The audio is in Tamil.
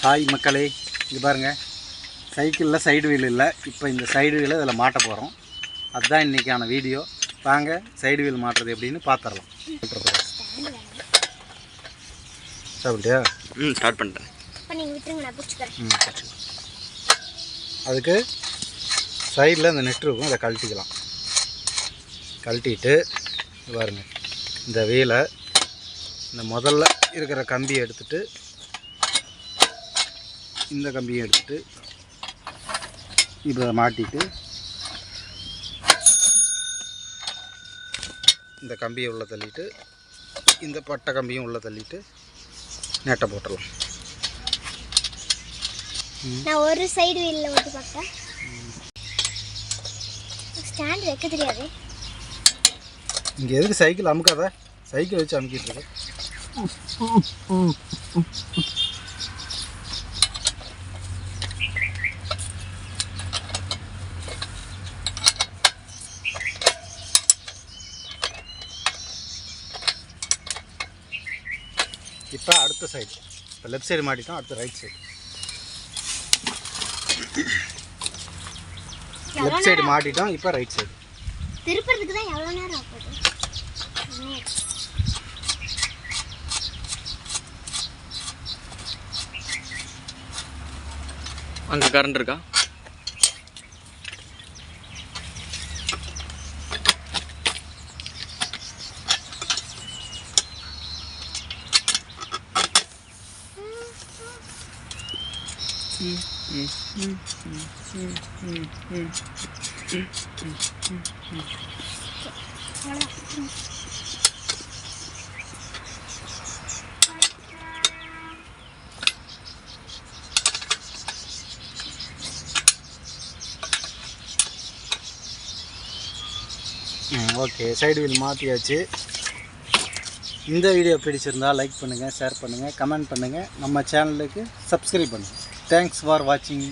ஹாய் மக்களே, இது பாருங்கள், சைக்கிளில் சைடு வீல் இல்லை. இப்போ இந்த சைடு வீலை இதில் மாட்ட போகிறோம். அதுதான் இன்றைக்கான வீடியோ. வாங்க சைடு வீல் மாட்டுறது எப்படின்னு பார்த்துடலாம். சாப்பிட்டியா? ஸ்டார்ட் பண்ணிட்டேன். அதுக்கு சைடில் இந்த நெட் இருக்கும், அதை கழட்டிக்கலாம். கழட்டிட்டு பாருங்கள், இந்த வீலை இந்த முதல்ல இருக்கிற கம்பியை எடுத்துகிட்டு இந்த கம்பியை எடுத்துகிட்டு இப்போ மாட்டிட்டு இந்த கம்பியை உள்ளே தள்ளிட்டு இந்த பட்டை கம்பியும் உள்ளே தள்ளிட்டு நெட்டை போட்டுடலாம். நான் ஒரு சைடு வீல்ல ஓட்டி பார்த்தேன். ஸ்டாண்ட் வைக்க தெரியாது. இங்கே எதுக்கு சைக்கிள் அமுக்காத? சைக்கிள் வச்சு அமுக்கிட்டு இருக்கு. இப்போ அடுத்த சைடு, இப்போ லெஃப்ட் சைடு மாட்டிட்டோம், அடுத்த ரைட் சைடு. லெஃப்ட் சைடு மாட்டிட்டோம், இப்போ ரைட் சைடு. திருப்பறதுக்கு தான் எவ்வளோ நேரம் ஆகுது? அங்கே கரண்ட் இருக்கா? ஓகே, சைடு வீல் மாற்றியாச்சு. இந்த வீடியோ பிடிச்சிருந்தால் லைக் பண்ணுங்கள், ஷேர் பண்ணுங்கள், கமெண்ட் பண்ணுங்கள், நம்ம சேனலுக்கு சப்ஸ்கிரைப் பண்ணுங்கள். தேங்க்ஸ் ஃபார் வாட்சிங்.